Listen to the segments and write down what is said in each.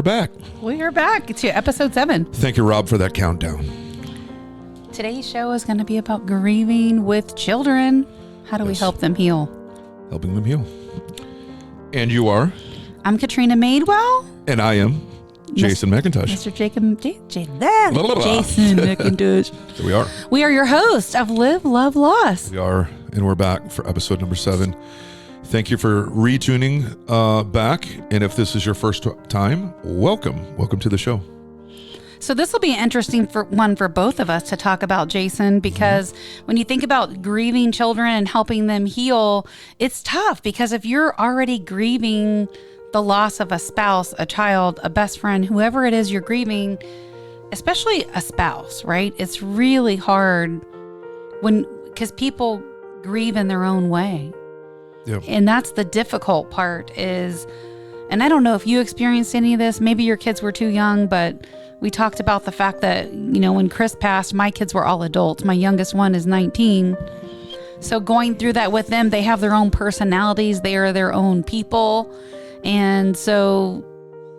we're back. We are back to episode 7. Thank you, Rob, for that countdown. Today's show is going to be about grieving with children. How do we help them heal? Helping them heal. And you are? I'm Katrina Madewell. And I am Jason McIntosh. Mr. Jason McIntosh. Here we are. We are your hosts of Live, Love, Lost. We are, and we're back for episode number 7. Thank you for retuning back. And if this is your first time, welcome. Welcome to the show. So this will be an interesting one for both of us to talk about, Jason, because when you think about grieving children and helping them heal, it's tough because if you're already grieving the loss of a spouse, a child, a best friend, whoever it is you're grieving, especially a spouse, right? It's really hard because people grieve in their own way. Yep. And that's the difficult part is, and I don't know if you experienced any of this, maybe your kids were too young, but we talked about the fact that, when Chris passed, my kids were all adults. My youngest one is 19. So going through that with them, they have their own personalities. They are their own people. And so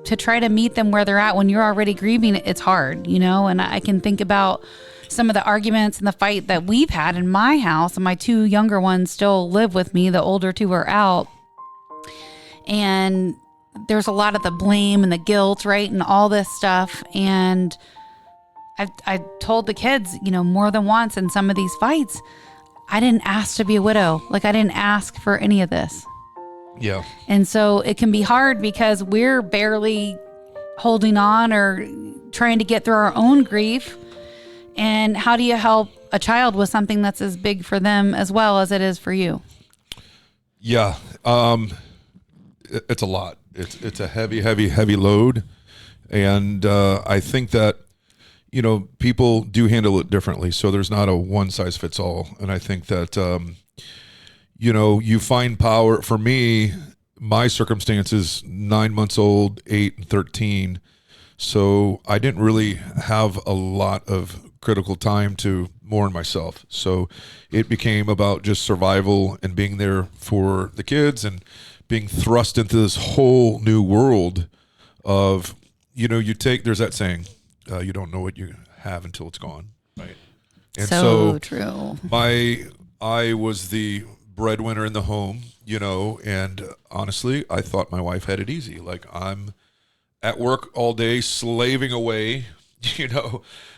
to try to meet them where they're at when you're already grieving, it's hard, and I can think about some of the arguments and the fight that we've had in my house, and my 2 younger ones still live with me. The older 2 are out. And there's a lot of the blame and the guilt, right? And all this stuff. And I told the kids, more than once in some of these fights, I didn't ask to be a widow. Like I didn't ask for any of this. Yeah. And so it can be hard because we're barely holding on or trying to get through our own grief. And how do you help a child with something that's as big for them as well as it is for you? Yeah. It's a lot. It's a heavy load. And I think that, people do handle it differently. So there's not a one size fits all. And I think that, you find power. For me, my circumstances, 9 months old, 8 and 13. So I didn't really have a lot of critical time to mourn myself. So it became about just survival and being there for the kids and being thrust into this whole new world of, there's that saying, you don't know what you have until it's gone. Right. And so true. I was the breadwinner in the home, and honestly, I thought my wife had it easy. Like I'm at work all day, slaving away,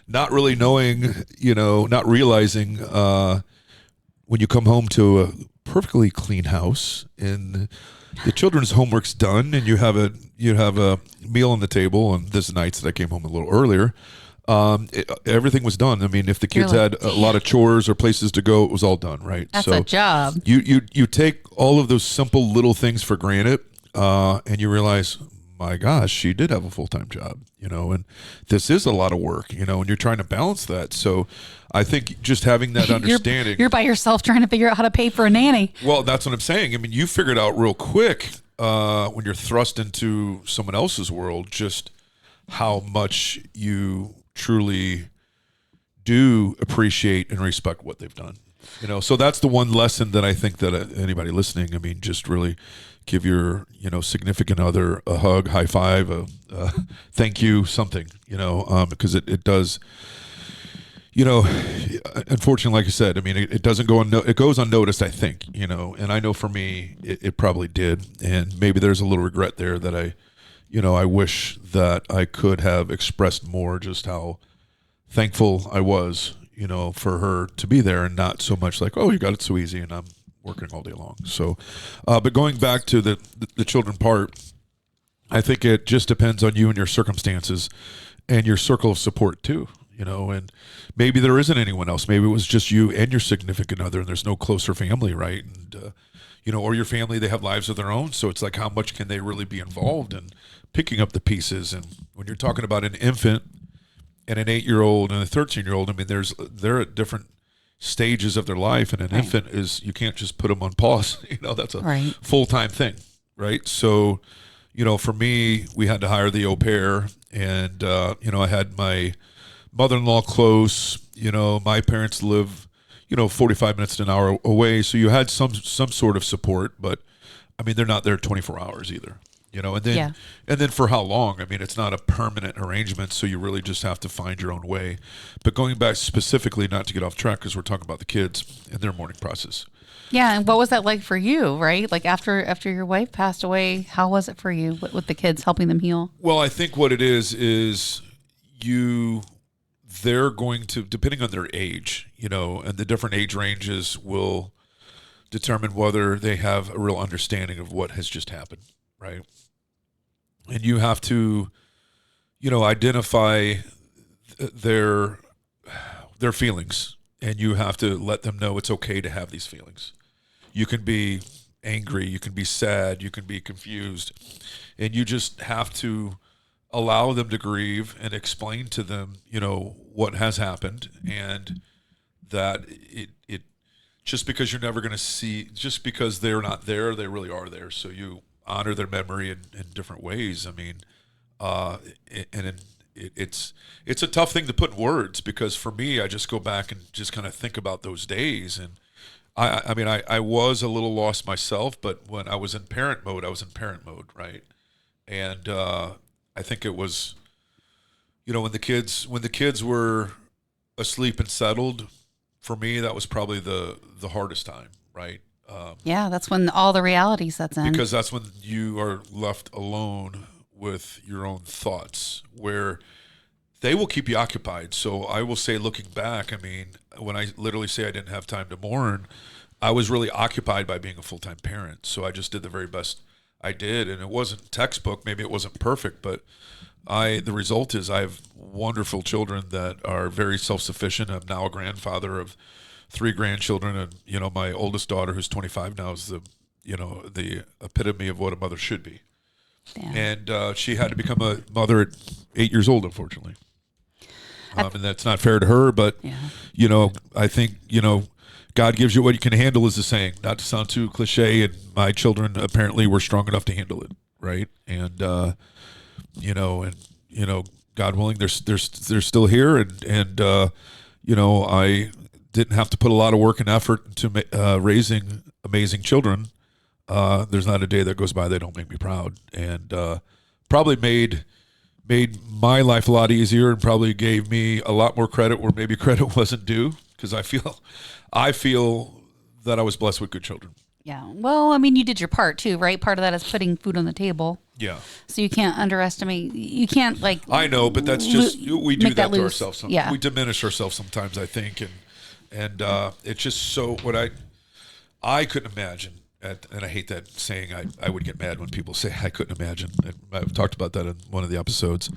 not really knowing, not realizing when you come home to a perfectly clean house and the children's homework's done and you have a meal on the table. And this nights that I came home a little earlier, everything was done. I mean, if the kids had a lot of chores or places to go, it was all done, right? That's a job. You take all of those simple little things for granted, and you realize, my gosh, she did have a full-time job, and this is a lot of work, and you're trying to balance that. So I think just having that understanding. You're by yourself trying to figure out how to pay for a nanny. Well, that's what I'm saying. I mean, you figured out real quick when you're thrust into someone else's world, just how much you truly do appreciate and respect what they've done. So that's the one lesson that I think that anybody listening, just really give your, significant other a hug, high five, thank you, something, because it does, unfortunately, like I said, it doesn't go it goes unnoticed, I think, and I know for me, it probably did. And maybe there's a little regret there that I wish that I could have expressed more just how thankful I was, for her to be there and not so much like, oh, you got it so easy and I'm working all day long. So, but going back to the children part, I think it just depends on you and your circumstances and your circle of support too, and maybe there isn't anyone else. Maybe it was just you and your significant other and there's no closer family, right? And, or your family, they have lives of their own. So it's like, how much can they really be involved in picking up the pieces? And when you're talking about an infant and an 8-year-old and a 13-year-old, they're at different stages of their life, and an infant is, you can't just put them on pause. That's a full-time thing, right? So, for me, we had to hire the au pair, and I had my mother-in-law close. My parents live 45 minutes to an hour away, so you had some sort of support, but they're not there 24 hours either. And then Yeah. and then for how long? I mean, it's not a permanent arrangement, so you really just have to find your own way. But going back specifically, not to get off track, because we're talking about the kids and their mourning process. Yeah, and what was that like for you, right? Like after your wife passed away, how was it for you with the kids, helping them heal? Well, I think what it is they're going to, depending on their age, and the different age ranges will determine whether they have a real understanding of what has just happened, right? And you have to, identify their feelings, and you have to let them know it's okay to have these feelings. You can be angry, you can be sad, you can be confused, and you just have to allow them to grieve and explain to them, what has happened, and that it just because you're never going to see, just because they're not there, they really are there. So you honor their memory in different ways. I mean, it's a tough thing to put in words, because for me, I just go back and just kind of think about those days. And I was a little lost myself, but when I was in parent mode, right? And I think it was, when the kids were asleep and settled, for me, that was probably the hardest time, right? Yeah, that's when all the reality sets in. Because that's when you are left alone with your own thoughts, where they will keep you occupied. So I will say, looking back, I mean, when I literally say I didn't have time to mourn, I was really occupied by being a full-time parent. So I just did the very best I did. And it wasn't textbook. Maybe it wasn't perfect, but the result is I have wonderful children that are very self-sufficient. I'm now a grandfather of 3 grandchildren, and my oldest daughter, who's 25 now, is the epitome of what a mother should be. Damn. And she had to become a mother at 8 years old, unfortunately. And that's not fair to her, but I think God gives you what you can handle, is the saying. Not to sound too cliche, and my children apparently were strong enough to handle it, right? And God willing, they're still here, and I didn't have to put a lot of work and effort into raising amazing children. There's not a day that goes by they don't make me proud, and probably made my life a lot easier, and probably gave me a lot more credit where maybe credit wasn't due, because I feel that I was blessed with good children. Yeah. Well, I mean, you did your part too, right? Part of that is putting food on the table. Yeah. So you can't underestimate. You can't I know, but that's just we do that to ourselves. Yeah. We diminish ourselves sometimes, I think, and it's just so what I couldn't imagine. And I hate that saying. I would get mad when people say I couldn't imagine. And I've talked about that in one of the episodes.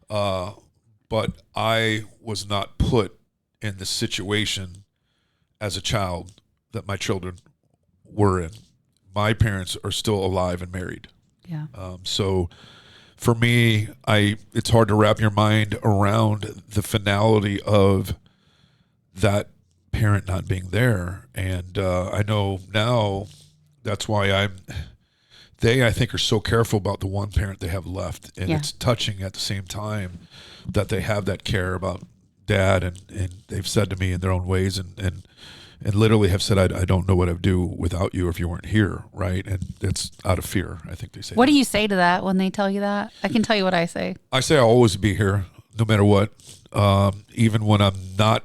But I was not put in the situation as a child that my children were in. My parents are still alive and married. Yeah. So for me, it's hard to wrap your mind around the finality of that parent not being there. And I know now that's why I think are so careful about the one parent they have left. And it's touching at the same time that they have that care about dad, and they've said to me in their own ways and literally have said, I don't know what I'd do without you if you weren't here, right? And it's out of fear, I think they say. What do you say to that when they tell you that? I can tell you what I say. I say I'll always be here, no matter what. Even when I'm not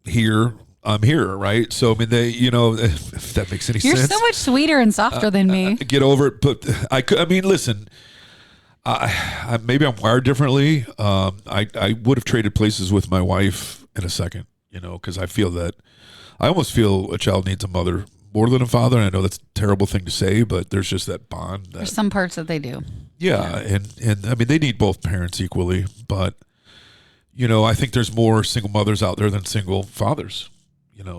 here, I'm here, right? So, I mean, if that makes any sense. You're so much sweeter and softer than me. Get over it. But listen, maybe I'm wired differently. I would have traded places with my wife in a second, because I almost feel a child needs a mother more than a father. And I know that's a terrible thing to say, but there's just that bond. There's some parts that they do. Yeah. And I mean, they need both parents equally, but, I think there's more single mothers out there than single fathers,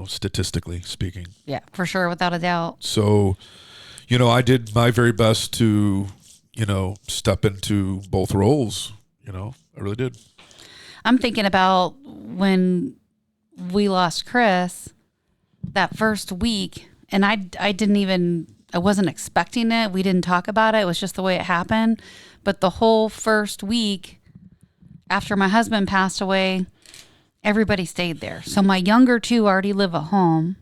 statistically speaking. Yeah, for sure. Without a doubt. So, I did my very best to, step into both roles, I really did. I'm thinking about when we lost Chris that first week, and I wasn't expecting it. We didn't talk about it. It was just the way it happened. But the whole first week after my husband passed away, everybody stayed there. So my younger two already live at home,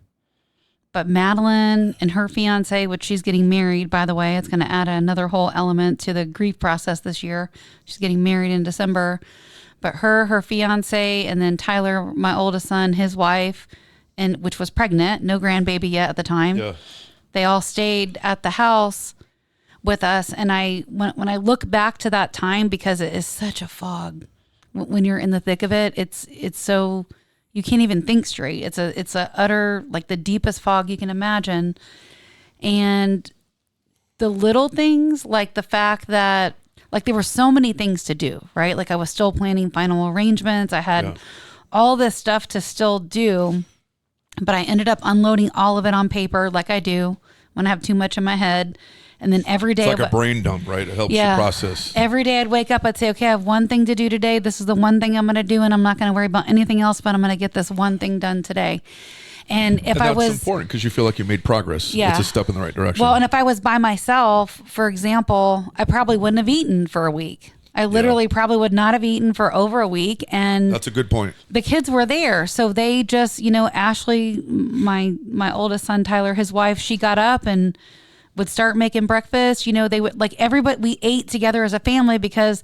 But Madeline and her fiance, which she's getting married, by the way, it's going to add another whole element to the grief process this year. She's getting married in December. But her fiance, and then Tyler, my oldest son, his wife, and which was pregnant, no grandbaby yet at the time. Yeah. They all stayed at the house with us. And when I look back to that time, because it is such a fog when you're in the thick of it, it's so, you can't even think straight. It's a utter, like the deepest fog you can imagine. And the little things, like the fact that, like, there were so many things to do, right? Like I was still planning final arrangements. I had all this stuff to still do, but I ended up unloading all of it on paper, like I do when I have too much in my head. And then every day, it's like a brain dump, right? It helps you process. Every day I'd wake up, I'd say, okay, I have one thing to do today. This is the one thing I'm going to do, and I'm not going to worry about anything else, but I'm going to get this one thing done today. And if I was, that's important because you feel like you made progress. Yeah. It's a step in the right direction. Well, and if I was by myself, for example, I probably wouldn't have eaten for a week. I literally probably would not have eaten for over a week. And that's a good point. The kids were there. So they just, Ashley, my oldest son, Tyler, his wife, she got up and would start making breakfast. They would, like, everybody, we ate together as a family because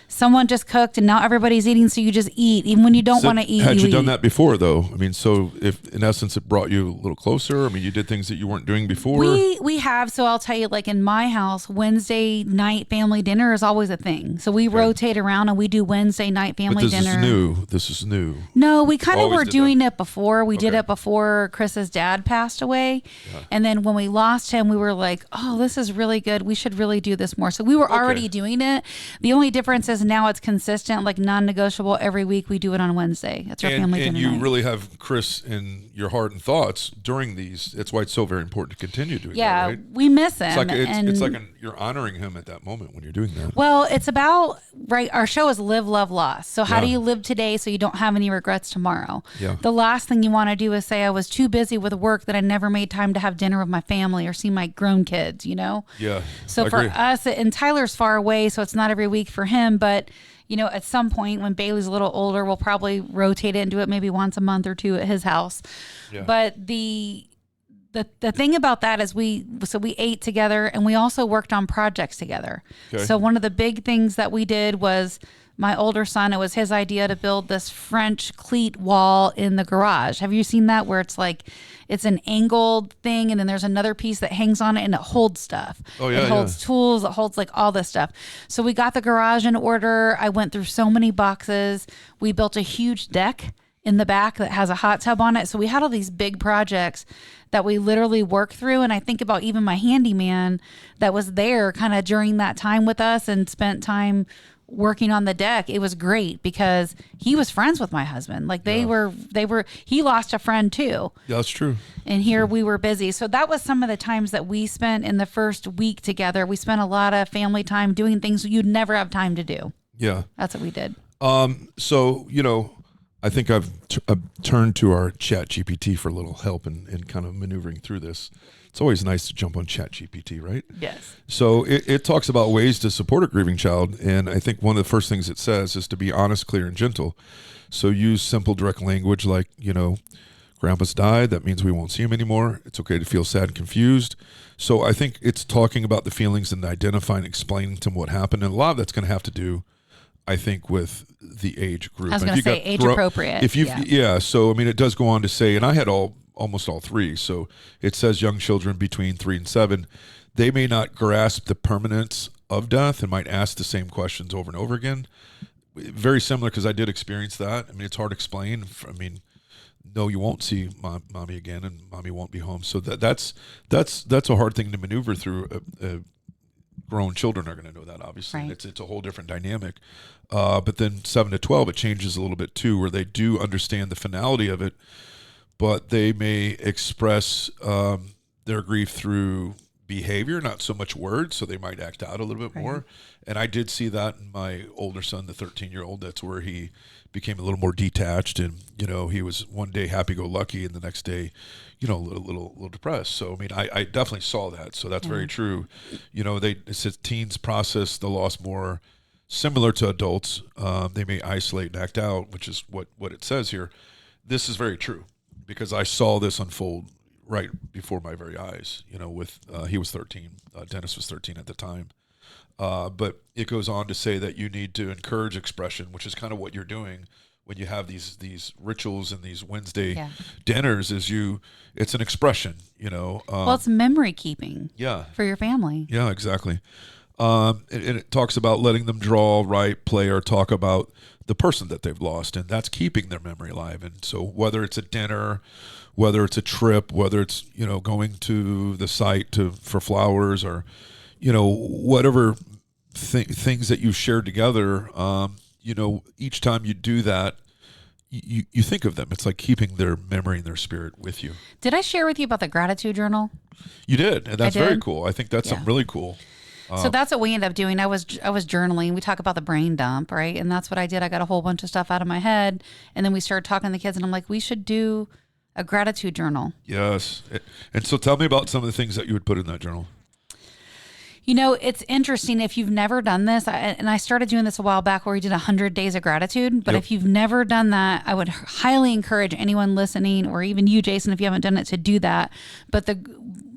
someone just cooked and now everybody's eating. So you just eat, even when you don't want to eat. Had you done that before, though? I mean, so if in essence it brought you a little closer, I mean, you did things that you weren't doing before. We have. So I'll tell you, like in my house, Wednesday night family dinner is always a thing. So we rotate around and we do Wednesday night family dinner. This is new. No, we kind of were doing it before. We did it before Chris's dad passed away. Yeah. And then when we lost him, we were like, oh, this is really good. We should really do this more. So we were already doing it. The only difference is now it's consistent, like non-negotiable. Every week we do it on Wednesday. That's our family dinner. And you night. really have Chris in your heart and thoughts during these. That's why it's so very important to continue doing that, right? We miss him. It's like you're honoring him at that moment when you're doing that. Well, it's about, right, our show is live, love, loss. So how do you live today so you don't have any regrets tomorrow? Yeah. The last thing you want to do is say, I was too busy with work that I never made time to have dinner with my family or see my grown kids, Yeah. So for us, and Tyler's far away, so it's not every week for him, but at some point when Bailey's a little older, we'll probably rotate it and do it maybe once a month or two at his house. Yeah. But the thing about that is we ate together and we also worked on projects together. Okay. So one of the big things that we did was, my older son, it was his idea to build this French cleat wall in the garage. Have you seen that, where it's like, it's an angled thing and then there's another piece that hangs on it and it holds stuff. Oh yeah. It holds tools, it holds like all this stuff. So we got the garage in order. I went through so many boxes. We built a huge deck in the back that has a hot tub on it. So we had all these big projects that we literally worked through. And I think about even my handyman that was there kind of during that time with us and spent time working on the deck. It was great because he was friends with my husband. Like they were, he lost a friend too. Yeah, that's true. And here we were busy. So that was some of the times that we spent in the first week together. We spent a lot of family time doing things you'd never have time to do. Yeah. That's what we did. So, I think I've turned to our Chat GPT for a little help in kind of maneuvering through this. It's always nice to jump on Chat GPT, right? Yes. So it talks about ways to support a grieving child. And I think one of the first things it says is to be honest, clear, and gentle. So use simple, direct language like, Grandpa's died. That means we won't see him anymore. It's okay to feel sad and confused. So I think it's talking about the feelings and identifying, explaining to them what happened. And a lot of that's going to have to do, I think, with the age group. I was going to say age appropriate. So I mean, it does go on to say, and I had almost all three. So it says young children between 3 and 7, they may not grasp the permanence of death and might ask the same questions over and over again. Very similar, because I did experience that. I mean, it's hard to explain. I mean, no, you won't see mommy again, and mommy won't be home. So that's a hard thing to maneuver through. Grown children are going to know that, obviously. Right. It's a whole different dynamic. But then 7 to 12, it changes a little bit too, where they do understand the finality of it, but they may express their grief through behavior, not so much words, so they might act out a little bit more. And I did see that in my older son, the 13-year-old. That's where he became a little more detached, and he was one day happy-go-lucky, and the next day, a little depressed. So I mean, I definitely saw that. So that's very true. It says teens process the loss more similar to adults. They may isolate and act out, which is what it says here. This is very true, because I saw this unfold right before my very eyes. With he was 13, Dennis was 13 at the time. But it goes on to say that you need to encourage expression, which is kind of what you're doing when you have these rituals and these Wednesday dinners. It's an expression. Well, it's memory keeping. Yeah. For your family. Yeah, exactly. And it talks about letting them draw, write, play, or talk about the person that they've lost, and that's keeping their memory alive. And so whether it's a dinner, whether it's a trip, whether it's going to the site for flowers, or whatever things that you shared together, each time you do that, you think of them. It's like keeping their memory and their spirit with you. Did I share with you about the gratitude journal? You did, and that's very cool. I think that's something really cool. So that's what we ended up doing. I was journaling. We talk about the brain dump, right? And that's what I did. I got a whole bunch of stuff out of my head, and then we started talking to the kids, and I'm like, we should do a gratitude journal. Yes. And so tell me about some of the things that you would put in that journal. It's interesting if you've never done this, and I started doing this a while back where we did 100 days of gratitude. But if you've never done that, I would highly encourage anyone listening, or even you, Jason, if you haven't done it, to do that. But the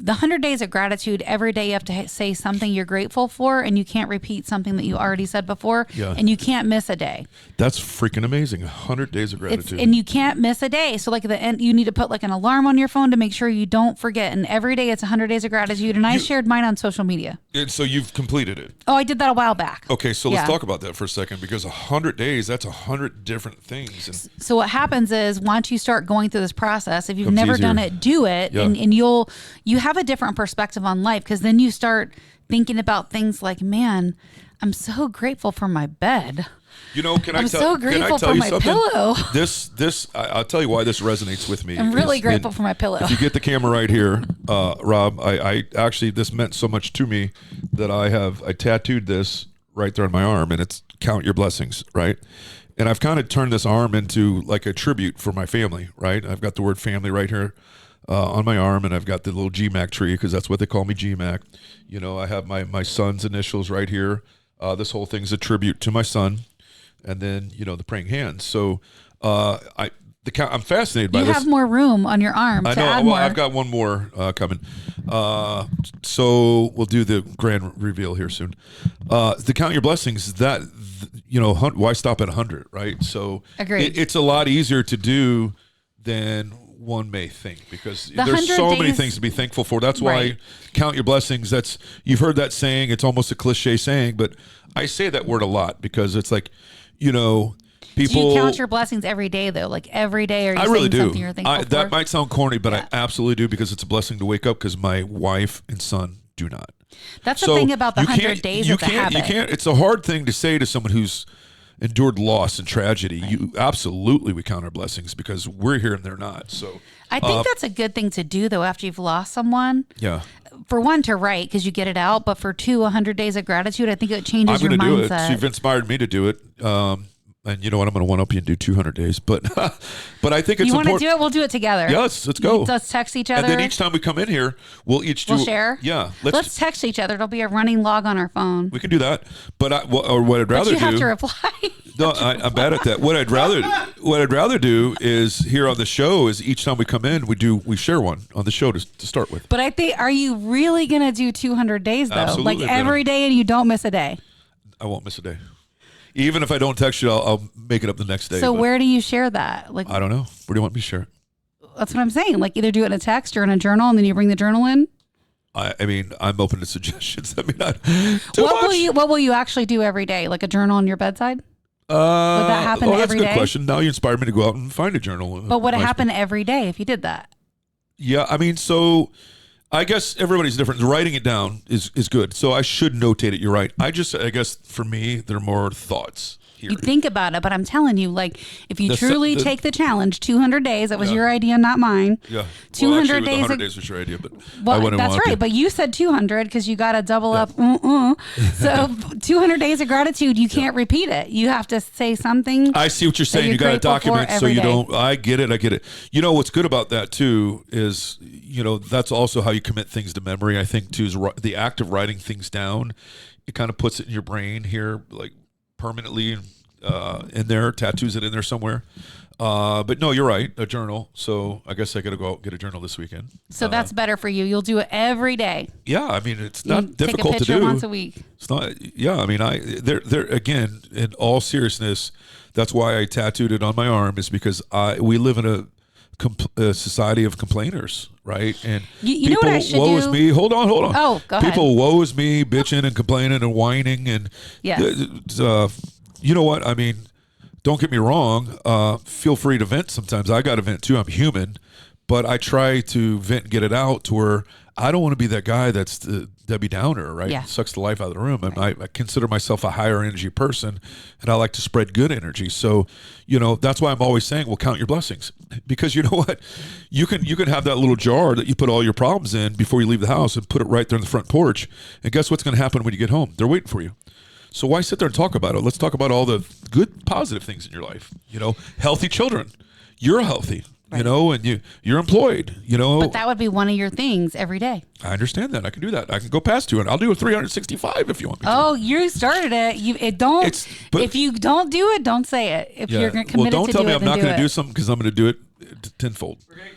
100 days of gratitude, every day you have to say something you're grateful for, and you can't repeat something that you already said before, and you can't miss a day. That's freaking amazing. 100 days of gratitude. And you can't miss a day. So like at the end, you need to put like an alarm on your phone to make sure you don't forget. And every day it's 100 days of gratitude. And I shared mine on social media. And so you've completed it. Oh, I did that a while back. Okay, so let's talk about that for a second, because 100 days, that's 100 different things. And so what happens is once you start going through this process, if you've never done it, do it. Yeah. And you have a different perspective on life, because then you start thinking about things like, man, I'm so grateful for my bed. I'm so grateful for my pillow. I'll tell you why this resonates with me. I'm really grateful for my pillow. If you get the camera right here, Rob, I actually, this meant so much to me that I tattooed this right there on my arm, and it's count your blessings, right? And I've kind of turned this arm into like a tribute for my family, right? I've got the word family right here on my arm, and I've got the little GMAC tree, because that's what they call me, GMAC. I have my son's initials right here. This whole thing's a tribute to my son. And then, the praying hands. So I'm fascinated by this. You have more room on your arm. I know. Add more. I've got one more coming. So we'll do the grand reveal here soon. The count your blessings, why stop at 100, right? So agreed. It's a lot easier to do than one may think, because there's so many things to be thankful for. That's why count your blessings. You've heard that saying. It's almost a cliche saying, but I say that word a lot, because it's like, people. Do you count your blessings every day, though? Like every day, are you I really do. something you're thankful for? That might sound corny, but I absolutely do, because it's a blessing to wake up, because my wife and son do not. That's the thing about the 100 days of the habit. You can't. It's a hard thing to say to someone who's endured loss and tragedy. Right. We count our blessings, because we're here and they're not. So I think that's a good thing to do, though, after you've lost someone. Yeah. For one, to write, because you get it out, but for two, 100 days of gratitude, I think it changes your mindset. I'm going to do it. You've inspired me to do it. And you know what? I'm going to one up you and do 200 days. But I think it's important. You want to do it? We'll do it together. Yes, let's go. Let's text each other. And then each time we come in here, we'll share. Yeah. Let's text each other. It'll be a running log on our phone. We can do that. But what I'd rather do. You have to reply. No, I'm bad at that. What I'd rather do is here on the show is each time we come in, we share one on the show to start with. But I think, are you really going to do 200 days though? Absolutely, like every day, and you don't miss a day? I won't miss a day. Even if I don't text you, I'll make it up the next day. So where do you share that? Like, I don't know. Where do you want me to share it? That's what I'm saying. Like either do it in a text or in a journal, and then you bring the journal in. I mean, I'm open to suggestions. I mean, what will you actually do every day? Like a journal on your bedside? Would that happen every day? That's a good question. Now you inspired me to go out and find a journal. But would it happen every day if you did that? Yeah, I mean, so I guess everybody's different. Writing it down is good. So I should notate it. You're right. I guess for me, there are more thoughts here. You think about it, but I'm telling you, like, if you truly take the challenge, 200 days, that was your idea, not mine. Yeah. 200 days. 100 days was your idea, but well, I wouldn't that's right. But you said 200 because you got to double up. So 200 days of gratitude, you can't repeat it. You have to say something. I see what you're saying. You got to document so you don't. I get it. You know what's good about that too is that's also how you commit things to memory. I think too is the act of writing things down. It kind of puts it in your brain here, like permanently in there, tattoos it in there somewhere. But no, you're right. A journal. So I guess I got to go out and get a journal this weekend. So that's better for you. You'll do it every day. Yeah, I mean, it's not Take a difficult to picture do. once a week. It's not. Yeah, I mean, there again, in all seriousness, that's why I tattooed it on my arm, is because we live in a society of complainers, right? And you know what I should woe is do? me. Hold on. Oh, go ahead. People woe is me, bitching and complaining and whining, and Yes. you know what? I mean, don't get me wrong. Feel free to vent sometimes. I got to vent too. I'm human, but I try to vent and get it out to where I don't want to be that guy that's the Debbie Downer, right? Yeah. Sucks the life out of the room. And I consider myself a higher energy person, and I like to spread good energy. So, that's why I'm always saying, well, count your blessings, because you know what? You can have that little jar that you put all your problems in before you leave the house and put it right there on the front porch. And guess what's going to happen when you get home? They're waiting for you. So why sit there and talk about it? Let's talk about all the good, positive things in your life. Healthy children. You're healthy. Right. And you're employed. But that would be one of your things every day. I understand that. I can do that. I can go past 200. I'll do a 365 if you want me to. Oh, you started it. If you don't do it, don't say it. If you're committed well, don't to tell do me it, I'm not going to do something, because I'm going to do it tenfold. We're gonna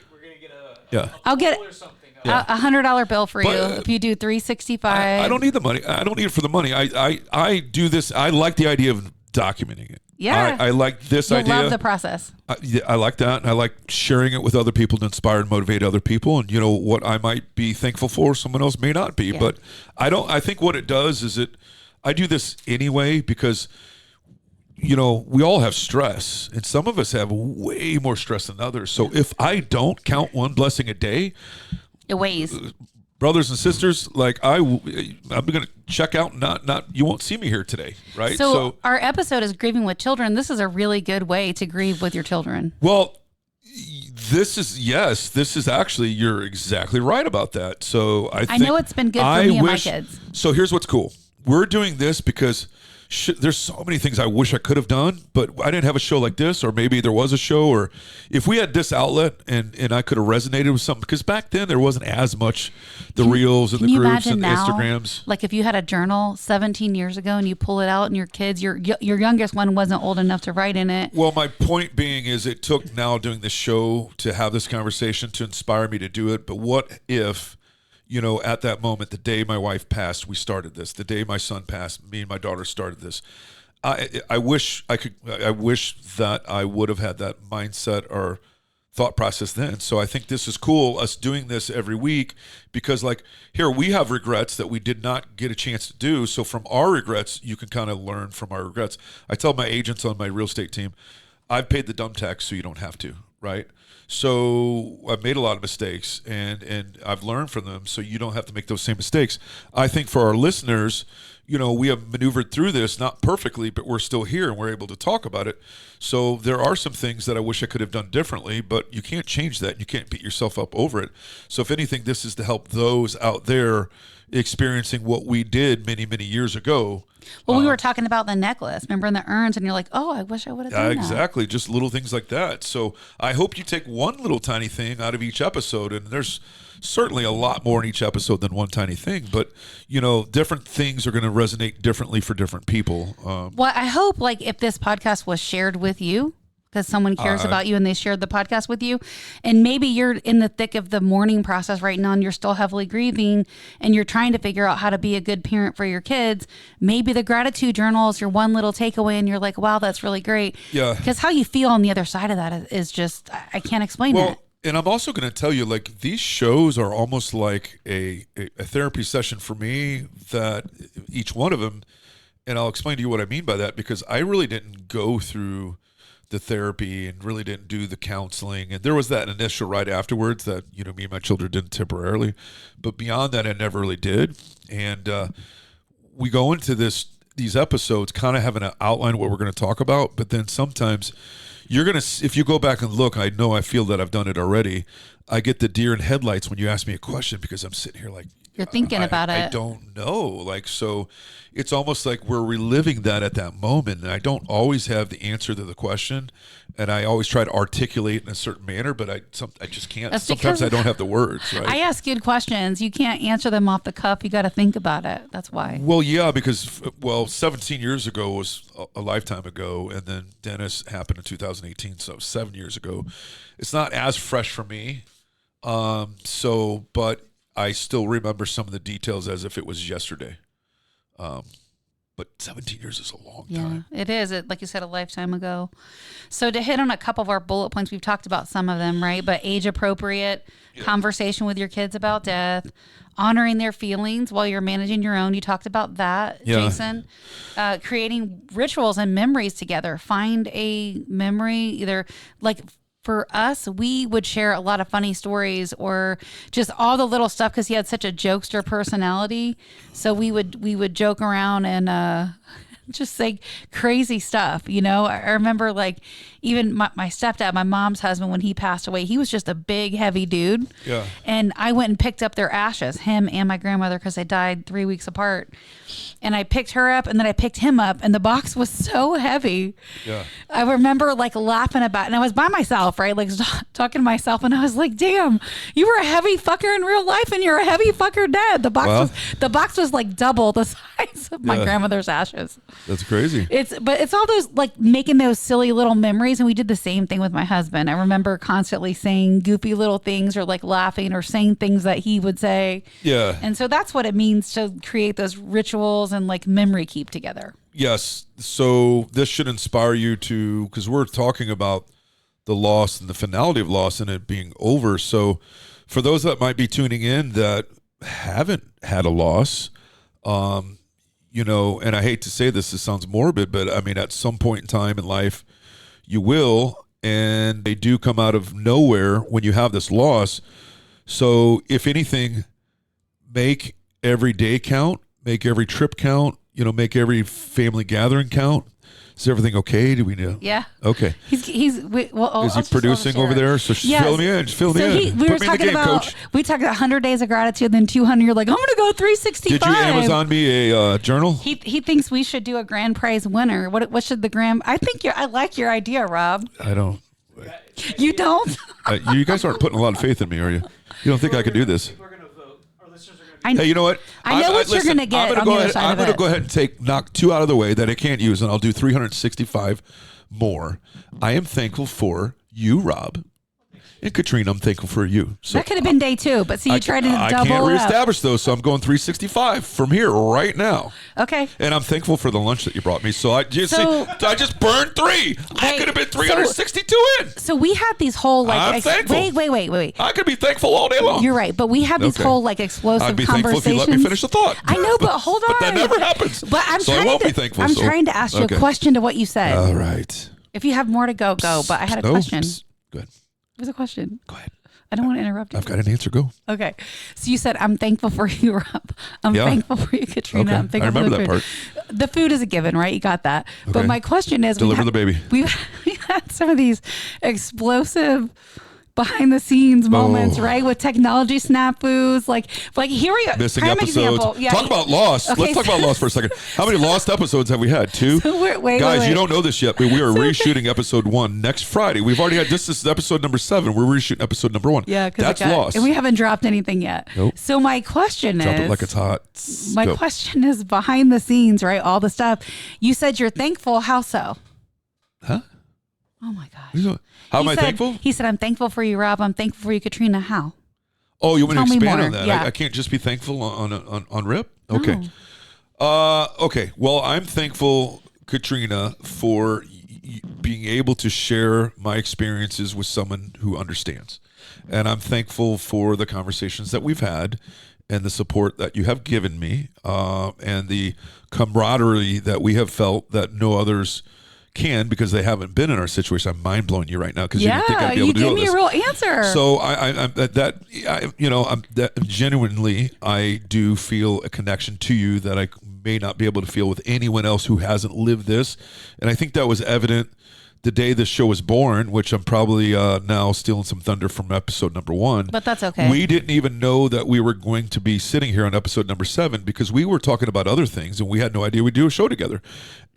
get I'll get or something. a $100 bill for you But, if you do 365. I don't need the money. I don't need it for the money. I do this. I like the idea of documenting it. Yeah. I like this You'll idea. love the process. I like that. And I like sharing it with other people to inspire and motivate other people. And what I might be thankful for, someone else may not be. Yeah. But I think what it does is I do this anyway because, we all have stress, and some of us have way more stress than others. So if I don't count one blessing a day, It weighs. brothers and sisters, like I'm going to check out. Not you won't see me here today, right? So our episode is grieving with children. This is a really good way to grieve with your children. Well, this is actually, you're exactly right about that. So I know it's been good for me and my kids. So here's what's cool. We're doing this because there's so many things I wish I could have done, but I didn't have a show like this, or maybe there was a show, or if we had this outlet and I could have resonated with something, because back then there wasn't as much the reels and Can the you groups imagine and the now, Instagrams. like if you had a journal 17 years ago and you pull it out and your kids, your youngest one wasn't old enough to write in it. Well, my point being is it took now doing this show to have this conversation to inspire me to do it. But what if, at that moment, the day my wife passed, we started this. The day my son passed, me and my daughter started this. I wish that I would have had that mindset or thought process then. So I think this is cool, us doing this every week, because here we have regrets that we did not get a chance to do. So from our regrets, you can kind of learn from our regrets. I tell my agents on my real estate team, I've paid the dumb tax so you don't have to, right? So I've made a lot of mistakes and I've learned from them, so you don't have to make those same mistakes. I think for our listeners, we have maneuvered through this, not perfectly, but we're still here and we're able to talk about it. So there are some things that I wish I could have done differently, but you can't change that. You can't beat yourself up over it. So if anything, this is to help those out there experiencing what we did many, many years ago. Well, we were talking about the necklace, remember, in the urns, and you're like, oh, I wish I would have done that. Exactly. Just little things like that. So I hope you take one little tiny thing out of each episode, and there's certainly a lot more in each episode than one tiny thing, but different things are going to resonate differently for different people. Well, I hope if this podcast was shared with you, because someone cares about you and they shared the podcast with you, and maybe you're in the thick of the mourning process right now and you're still heavily grieving and you're trying to figure out how to be a good parent for your kids, maybe the gratitude journal is your one little takeaway and you're like, wow, that's really great. Yeah. Because how you feel on the other side of that is just, I can't explain it. And I'm also going to tell you, these shows are almost like a therapy session for me, that each one of them, and I'll explain to you what I mean by that, because I really didn't go through the therapy and really didn't do the counseling. And there was that initial right afterwards that, me and my children did temporarily. But beyond that, I never really did. And we go into these episodes kind of having an outline of what we're going to talk about. But then sometimes you're going to, if you go back and look, I feel that I've done it already. I get the deer in headlights when you ask me a question, because I'm sitting here You're thinking about it. I don't know. Like, so it's almost like we're reliving that at that moment. And I don't always have the answer to the question. And I always try to articulate in a certain manner, but I just can't. That's Sometimes because I don't have the words, right? I ask good questions. You can't answer them off the cuff. You got to think about it. That's why. Well, yeah, because, 17 years ago was a lifetime ago. And then Dennis happened in 2018. So 7 years ago. It's not as fresh for me. But I still remember some of the details as if it was yesterday. But 17 years is a long time. Yeah, it is. Like you said, a lifetime ago. So to hit on a couple of our bullet points, we've talked about some of them, right? But age appropriate conversation with your kids about death, honoring their feelings while you're managing your own. You talked about that, Jason. Creating rituals and memories together. Find a memory, either like for us, we would share a lot of funny stories or just all the little stuff because he had such a jokester personality. So we would joke around and just say crazy stuff. I remember like even my stepdad, my mom's husband, when he passed away, he was just a big, heavy dude. Yeah. And I went and picked up their ashes, him and my grandmother, because they died 3 weeks apart. And I picked her up and then I picked him up and the box was so heavy. Yeah. I remember like laughing about it, and I was by myself, right? Like talking to myself, and I was like, damn, you were a heavy fucker in real life and you're a heavy fucker dead. The box was like double the size of my grandmother's ashes. That's crazy. It's all those like making those silly little memories. And we did the same thing with my husband. I remember constantly saying goofy little things or like laughing or saying things that he would say. Yeah. And so that's what it means to create those rituals and like memory keep together. Yes. So this should inspire you to, because we're talking about the loss and the finality of loss and it being over. So for those that might be tuning in that haven't had a loss, and I hate to say this sounds morbid, but I mean, at some point in time in life, you will, and they do come out of nowhere when you have this loss. So if anything, make every day count, make every trip count, make every family gathering count. Is everything okay? Do we know? Yeah. Okay. Is he producing over there? So fill me in. Fill me in. We were Put me in the talking game, about, coach. we talked about 100 days of gratitude, then 200. You're like, I'm going to go 365. Did you Amazon me a journal? He thinks we should do a grand prize winner. What should the grand? I like your idea, Rob. I don't. You don't? You guys aren't putting a lot of faith in me, are you? You don't think I could do this? Hey, you know what? I know what you're going to get on the other side I'm of going it. to go ahead and knock 2 out of the way that I can't use, and I'll do 365 more. I am thankful for you, Rob. And Katrina, I'm thankful for you. So that could have been day 2, but see, you tried to double I can't it up. reestablish those, so I'm going 365 from here right now. Okay. And I'm thankful for the lunch that you brought me. So I just burned 3. I could have been 362 in. So we had these whole like I'm thankful. Wait. I could be thankful all day long. You're right, but we had these whole like explosive I'd be conversations. thankful if you let me finish the thought. I know, but hold on. But that never happens. But I'm so I won't be thankful. I'm trying to ask you a question to what you said. All right. If you have more to go. But I had a question. Go ahead. It was a question. Go ahead. I don't want to interrupt you. I've got an answer. Go. Okay. So you said, I'm thankful for you, Rob. I'm thankful for you, Katrina. Okay. I'm thankful I remember for the that food. part. The food is a given, right? You got that. Okay. But my question is, deliver the baby. We've had some of these explosive behind the scenes moments, right? With technology snafus, like here we go. Missing episodes. Yeah. Talk about lost. Okay, Let's talk about lost for a second. How many lost episodes have we had? 2? So Guys, you don't know this yet, but we are reshooting episode 1 next Friday. We've already had this is episode number 7. We're reshooting episode number 1. Yeah, that's lost. And we haven't dropped anything yet. Nope. So my question Drop is, it like it's hot. My question is behind the scenes, right? All the stuff. You said you're thankful. How so? Huh? Oh my gosh. How am I thankful? He said, I'm thankful for you, Rob. I'm thankful for you, Katrina. How? Oh, you want to expand more. on that? Yeah. I can't just be thankful on rip? Okay. No. Okay. Well, I'm thankful, Katrina, for being able to share my experiences with someone who understands. And I'm thankful for the conversations that we've had and the support that you have given me and the camaraderie that we have felt that no others can, because they haven't been in our situation. I'm mind blowing you right now because you didn't think I'd be able to do this. You gave me a real answer. So I'm genuinely, I do feel a connection to you that I may not be able to feel with anyone else who hasn't lived this. And I think that was evident the day this show was born, which I'm probably now stealing some thunder from episode number 1. But that's okay. We didn't even know that we were going to be sitting here on episode number 7 because we were talking about other things and we had no idea we'd do a show together.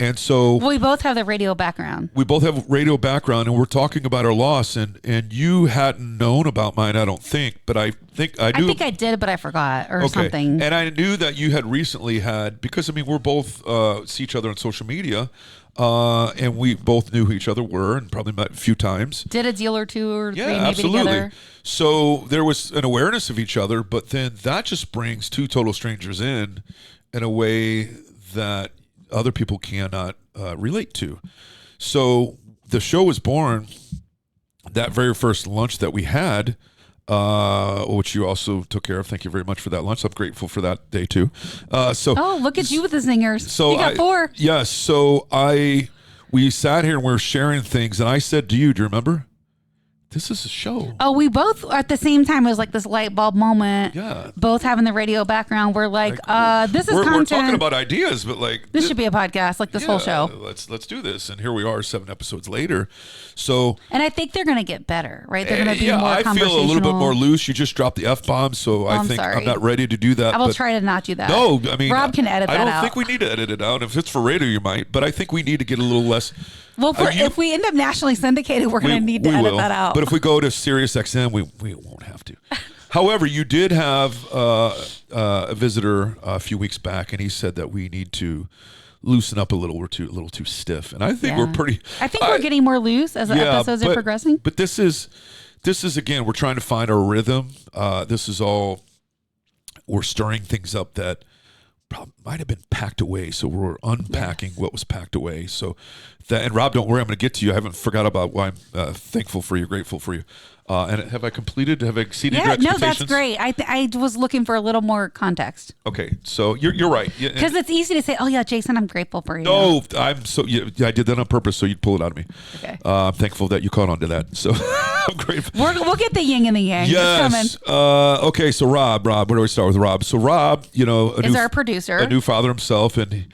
And so we both have the radio background. We both have radio background, and we're talking about our loss. And you hadn't known about mine, I don't think, but I think I do. I think I did, but I forgot or something. And I knew that you had recently had, because I mean we're both see each other on social media. And we both knew who each other were and probably met a few times. Did a deal or 2 or 3 maybe absolutely. together. So there was an awareness of each other, but then that just brings 2 total strangers in a way that other people cannot relate to. So the show was born that very first lunch that we had, which you also took care of. Thank you very much for that lunch. I'm grateful for that day too. Oh, look at you with the zingers. So you got 4. Yes. So we sat here and we were sharing things, and I said to you, do you remember? This is a show. Oh, we both at the same time, it was like this light bulb moment. Yeah. Both having the radio background. We're like, this is we're content. We're talking about ideas, but like this should be a podcast, like this whole show. Let's do this. And here we are 7 episodes later. So and I think they're gonna get better, right? They're gonna be more I conversational. feel a little bit more loose. You just dropped the F-bomb, so I think sorry. I'm not ready to do that. I will try to not do that. No, I mean Rob can edit that out. I don't think we need to edit it out. If it's for radio, you might, but I think we need to get a little less. Well, if we end up nationally syndicated, we're going to need to edit that out. But if we go to Sirius XM, we won't have to. However, you did have a visitor a few weeks back, and he said that we need to loosen up a little. We're a little too stiff, and I think we're pretty. I think we're getting more loose as the episodes are progressing. But this is again, we're trying to find our rhythm. This is all, we're stirring things up that might have been packed away, so we're unpacking what was packed away. So that, and Rob, don't worry, I'm going to get to you. I haven't forgot about why I'm thankful for you, grateful for you. And have I completed? Have I exceeded your expectations? No, that's great. I was looking for a little more context. Okay, so you're right. Because it's easy to say, "Oh yeah, Jason, I'm grateful for you." No, I'm so. I did that on purpose, so you'd pull it out of me. Okay. I'm thankful that you caught on to that. So I'm grateful. We'll get the yin and the yang. Yes. Okay, so Rob, where do we start with Rob? So Rob, is our producer, a new father himself, and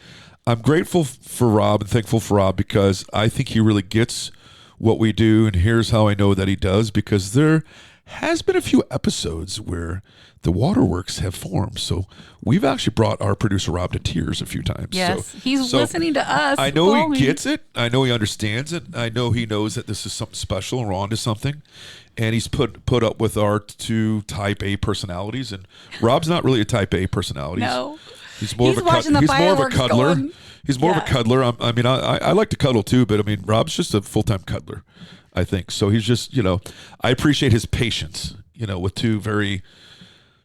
I'm grateful for Rob and thankful for Rob because I think he really gets what we do, and here's how I know that he does, because there has been a few episodes where the waterworks have formed. So we've actually brought our producer Rob to tears a few times. Yes, he's listening to us. I know he gets it. I know he understands it. I know he knows that this is something special and we're on to something. And he's put up with our 2 type A personalities. And Rob's not really a type A personality. No. He's more of a cuddler. He's more of a cuddler. I like to cuddle too, but I mean, Rob's just a full-time cuddler, I think. So he's just, I appreciate his patience, with 2 very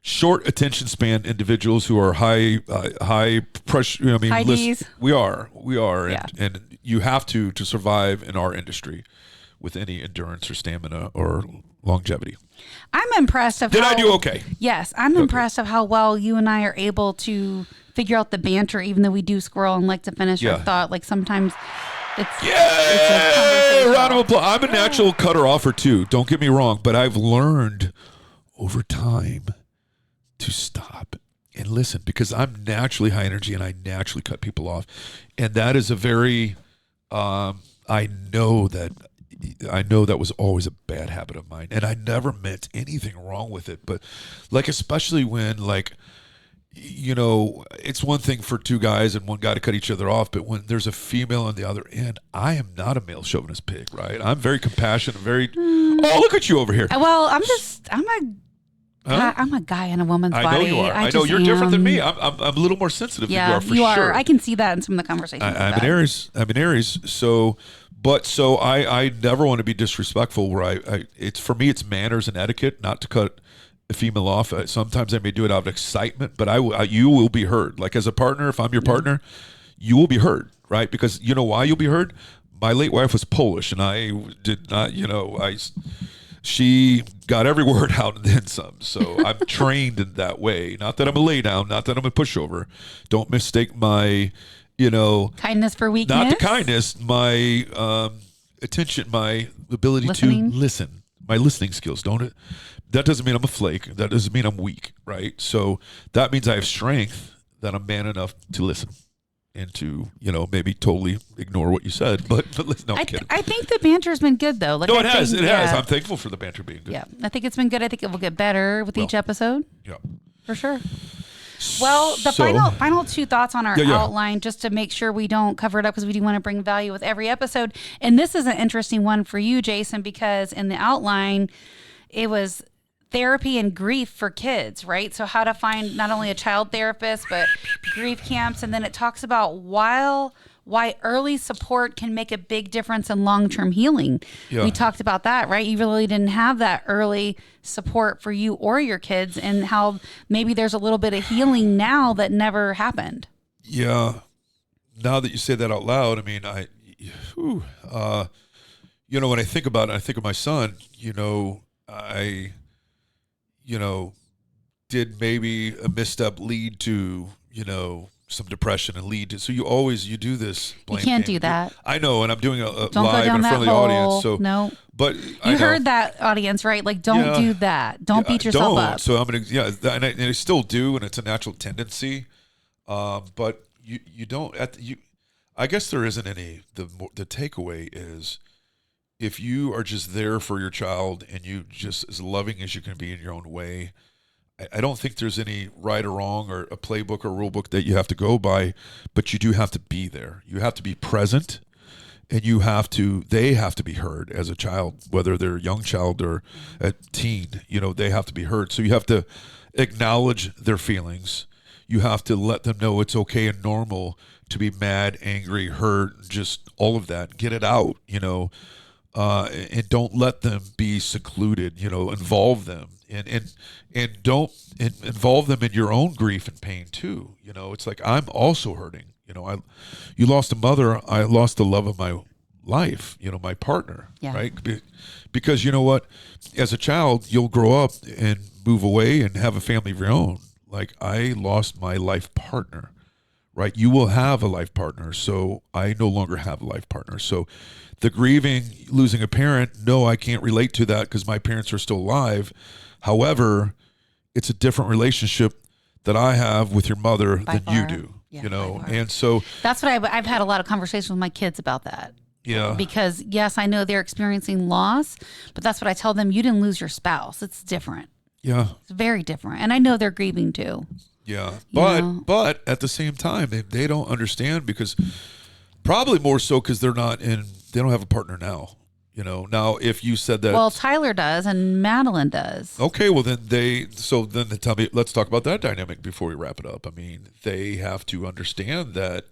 short attention span individuals who are high pressure. High Ds. We are. Yeah. And you have to survive in our industry with any endurance or stamina or longevity. I'm impressed of Did I do okay? Yes, I'm impressed of how well you and I are able to figure out the banter, even though we do squirrel and like to finish our thought. Like sometimes it's a round of applause. I'm a natural cutter offer too. Don't get me wrong, but I've learned over time to stop and listen because I'm naturally high energy and I naturally cut people off, and that is a very I know that was always a bad habit of mine, and I never meant anything wrong with it. But like, especially when it's one thing for 2 guys and one guy to cut each other off, but when there's a female on the other end, I am not a male chauvinist pig, right? I'm very compassionate, oh, look at you over here. Well, I'm a guy in a woman's body. I know you are. I know you're different than me. I'm a little more sensitive than you are, for sure. I can see that in some of the conversations. I'm an Aries. So I never want to be disrespectful. Where it's for me, it's manners and etiquette not to cut a female off. Sometimes I may do it out of excitement, but you will be heard. Like as a partner, if I'm your partner, you will be heard, right? Because you know why you'll be heard? My late wife was Polish, and I did not, she got every word out and then some. So I'm trained in that way. Not that I'm a lay down, not that I'm a pushover. Don't mistake my, kindness for weakness. Not the kindness, my attention, my ability to listen, my listening skills. That doesn't mean I'm a flake. That doesn't mean I'm weak, right? So that means I have strength, that I'm man enough to listen. and to, maybe totally ignore what you said. But listen, no, I'm kidding. I think the banter's been good though. Like, No, it has. It has. I'm thankful for the banter being good. Yeah, I think it's been good. I think it will get better with each episode. Yeah. For sure. Well, the final two thoughts on our outline, just to make sure we don't cover it up, because we do want to bring value with every episode. And this is an interesting one for you, Jason, because in the outline, it was therapy and grief for kids, right? So how to find not only a child therapist, but grief camps. And then it talks about why early support can make a big difference in long-term healing. Yeah. We talked about that, right? You really didn't have that early support for you or your kids, and how maybe there's a little bit of healing now that never happened. Yeah. Now that you say that out loud, I mean, when I think about it, I think of my son, I did maybe a misstep lead to, some depression and lead to, so you do this. You can't do that. I know, and I'm doing a live in front of the audience. So no, but you heard that, audience, right? Like, don't do that. Don't beat yourself up. So I'm gonna, and I still do, and it's a natural tendency. But you don't. I guess there isn't any. The takeaway is, if you are just there for your child and you just as loving as you can be in your own way, I don't think there's any right or wrong or a playbook or rule book that you have to go by, but you do have to be there. You have to be present, and they have to be heard as a child, whether they're a young child or a teen, they have to be heard. So you have to acknowledge their feelings. You have to let them know it's okay and normal to be mad, angry, hurt, just all of that. Get it out, and don't let them be secluded, involve them. And don't involve them in your own grief and pain too. It's like, I'm also hurting. You lost a mother. I lost the love of my life. My partner. Yeah. Right. Because you know what? As a child, you'll grow up and move away and have a family of your own. Like, I lost my life partner. Right. You will have a life partner. So I no longer have a life partner. So the grieving, losing a parent, no, I can't relate to that because my parents are still alive. However, it's a different relationship that I have with your mother than you do, and so that's what I've had a lot of conversations with my kids about that. Yeah. Because yes, I know they're experiencing loss, but that's what I tell them. You didn't lose your spouse. It's different. Yeah. It's very different. And I know they're grieving too. Yeah. But at the same time, they don't understand, because probably more so because they don't have a partner now. Now if you said that. Well, Tyler does and Madeline does. Okay, well then they tell me, let's talk about that dynamic before we wrap it up. I mean, they have to understand that,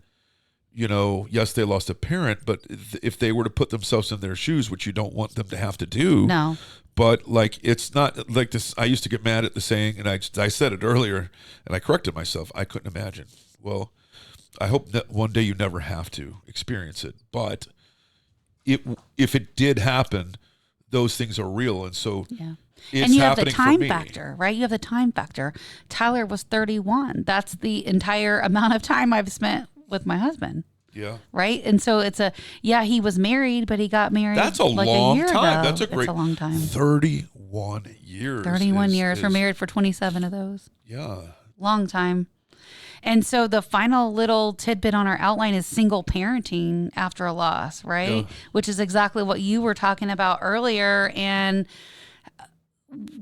yes, they lost a parent, but if they were to put themselves in their shoes, which you don't want them to have to do. No. But like, it's not like this. I used to get mad at the saying, and I said it earlier, and I corrected myself. I couldn't imagine. Well, I hope that one day you never have to experience it, but if it did happen, those things are real, and so it's and you have the happening time for me. factor, right? You have the time factor. Tyler was 31. That's the entire amount of time I've spent with my husband. Yeah. Right. And so he was married, but he got married. That's a long year time. ago. That's a long time. 31 years. 31 years. We're married for 27 of those. Yeah. Long time. And so the final little tidbit on our outline is single parenting after a loss, right? Yeah. Which is exactly what you were talking about earlier. And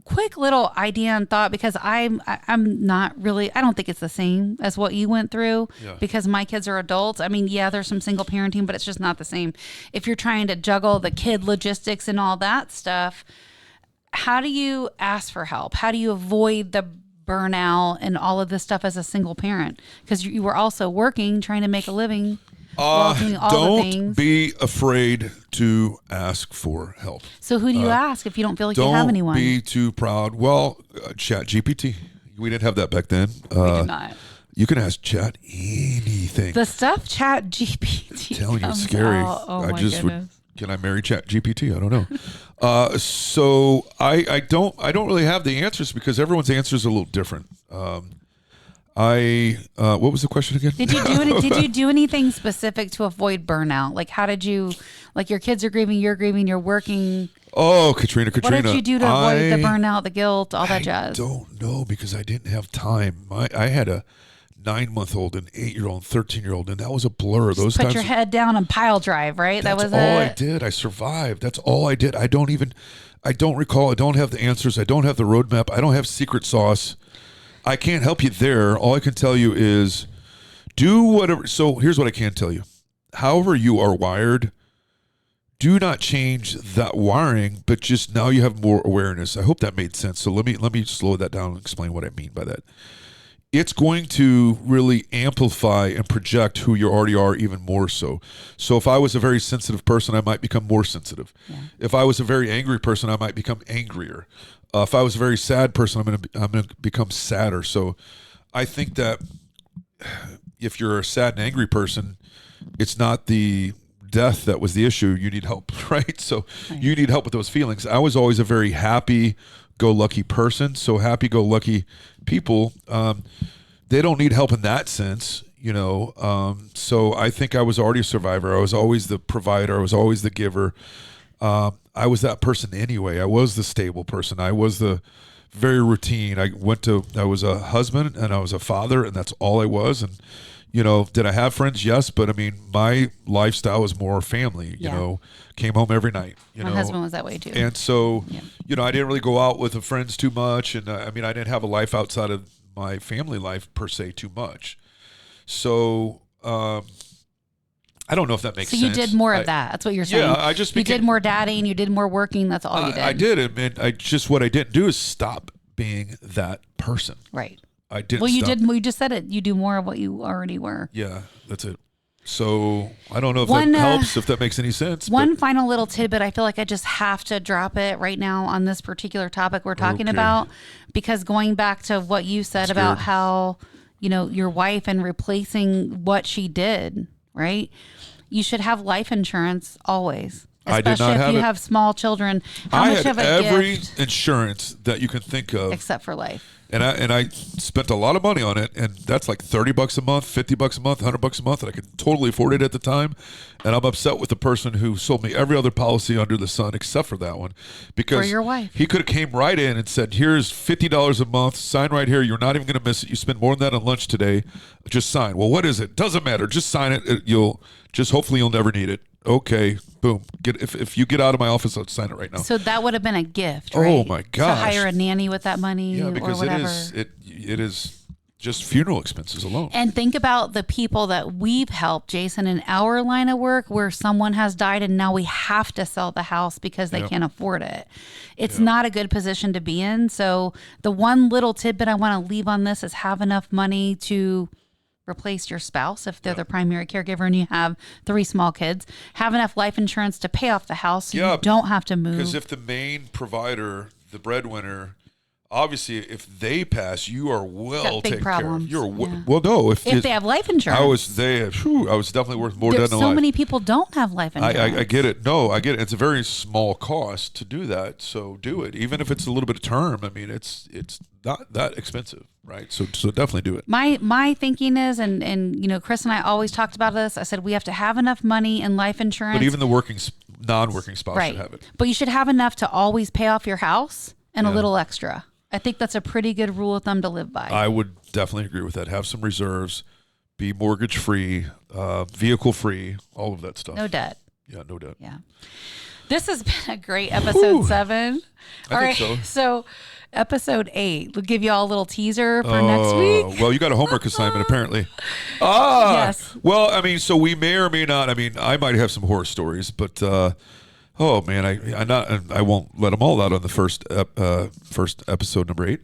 quick little idea and thought, because I'm not really, I don't think it's the same as what you went through, because my kids are adults. I mean, yeah, there's some single parenting, but it's just not the same. If you're trying to juggle the kid logistics and all that stuff, how do you ask for help? How do you avoid the burnout and all of this stuff as a single parent? Because you were also working, trying to make a living. Don't be afraid to ask for help. So who do you ask if you don't feel like you have anyone? Don't be too proud. Well, Chat GPT. We didn't have that back then. We did not. You can ask Chat anything. The stuff Chat GPT. I'm telling you, it's scary. Oh my goodness. Can I marry Chat GPT? I don't know. So I don't really have the answers, because everyone's answer is a little different. What was the question again? Did you do anything specific to avoid burnout? Like, how did you, like, your kids are grieving, you're working. Oh, Katrina. What did you do to avoid the burnout, the guilt, all that jazz? I don't know, because I didn't have time. I had a 9-month-old, an 8-year-old, 13-year-old, and that was a blur. Those Put times, your head down and pile drive, right? That that's was all I it. did. I survived. That's all I did. I don't recall. I don't have the answers. I don't have the roadmap. I don't have secret sauce. I can't help you there. All I can tell you is do whatever. So here's what I can tell you. However you are wired, do not change that wiring, but just now you have more awareness. I hope that made sense. So let me slow that down and explain what I mean by that. It's going to really amplify and project who you already are even more so. So if I was a very sensitive person, I might become more sensitive. Yeah. If I was a very angry person, I might become angrier. If I was a very sad person, I'm going to become sadder. So I think that if you're a sad and angry person, it's not the death that was the issue. You need help, right? So you need help with those feelings. I was always a very happy-go-lucky person. So happy-go-lucky people, they don't need help in that sense, So I think I was already a survivor. I was always the provider. I was always the giver. I was that person anyway. I was the stable person. I was the very routine. I was a husband and I was a father, and that's all I was. And did I have friends? Yes, but I mean, my lifestyle was more family. Came home every night. My husband was that way too. And so, I didn't really go out with the friends too much, and I didn't have a life outside of my family life per se too much. So, I don't know if that makes sense. So you did more of that. That's what you're saying. Yeah, you did more dadding. You did more working. That's all you did. I did. What I didn't do is stop being that person. Right. I didn't. Well, you stop. did. You just said it. You do more of what you already were. Yeah, that's it. So I don't know if that helps, if that makes any sense. One final little tidbit. I feel like I just have to drop it right now on this particular topic we're talking about, because going back to what you said about how, your wife and replacing what she did, right? You should have life insurance always. Especially if you have small children. How much of a every gift, insurance that you can think of, except for life. And I spent a lot of money on it, and that's like $30 a month, $50 a month, $100 a month, and I could totally afford it at the time. And I'm upset with the person who sold me every other policy under the sun except for that one, because for your wife, he could have came right in and said, "Here's $50 a month. Sign right here. You're not even going to miss it. You spend more than that on lunch today. Just sign." Well, what is it? Doesn't matter. Just sign it. Hopefully you'll never need it. Okay, boom. If you get out of my office, I'll sign it right now. So that would have been a gift, right? Oh my gosh! To hire a nanny with that money, yeah, because or whatever. it is just funeral expenses alone. And think about the people that we've helped, Jason, in our line of work, where someone has died and now we have to sell the house because they can't afford it. It's not a good position to be in. So the one little tidbit I want to leave on this is have enough money to replace your spouse if they're the primary caregiver and you have 3 small kids. Have enough life insurance to pay off the house so you don't have to move. Because if the main provider, the breadwinner, obviously if they pass, you are well taken care of. Well, no, if they have life insurance. I was definitely worth more dead than alive. So many people don't have life insurance. I get it. No, I get it. It's a very small cost to do that, so do it. Even if it's a little bit of term, it's not that expensive, right? So definitely do it. My thinking is, and Chris and I always talked about this. I said we have to have enough money in life insurance. But even the non-working spouse should have it. But you should have enough to always pay off your house and a little extra. I think that's a pretty good rule of thumb to live by. I would definitely agree with that. Have some reserves, be mortgage free, vehicle free, all of that stuff. No debt. Yeah, no debt. Yeah. This has been a great episode 7. I think so episode 8. We'll give you all a little teaser for next week. Well, you got a homework assignment apparently. Yes. Well, so we may or may not. I might have some horror stories, but oh man, I won't let them all out on the first episode number 8.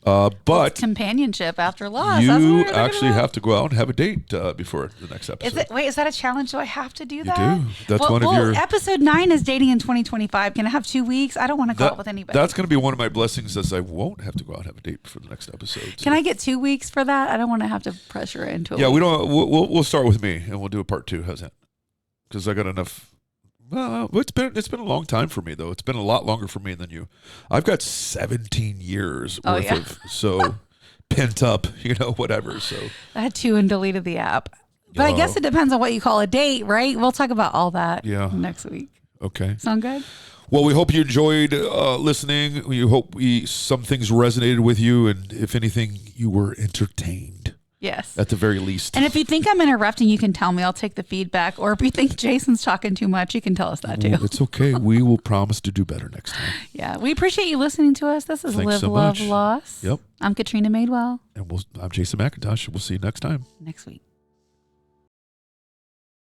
But it's companionship after loss. You actually have to go out and have a date before the next episode. Is that a challenge? Do I have to do that? You do. That's one of your. Episode 9 is dating in 2025. Can I have 2 weeks? I don't want to go out with anybody. That's going to be one of my blessings, as I won't have to go out and have a date before the next episode. So. Can I get 2 weeks for that? I don't want to have to pressure it into it. Yeah, we don't. We'll start with me, and we'll do a part 2. How's that? Because I got enough. Well, it's been a long time for me though. It's been a lot longer for me than you. I've got 17 years worth of pent up, whatever. So I had 2 and deleted the app. But I guess it depends on what you call a date, right? We'll talk about all that next week. Okay. Sound good? Well, we hope you enjoyed listening. We hope some things resonated with you, and if anything, you were entertained. Yes. At the very least. And if you think I'm interrupting, you can tell me. I'll take the feedback. Or if you think Jason's talking too much, you can tell us that too. It's okay. We will promise to do better next time. Yeah. We appreciate you listening to us. This is Thanks Live, so Love, much. Loss. Yep. I'm Katrina Madewell. And I'm Jason McIntosh. We'll see you next time. Next week.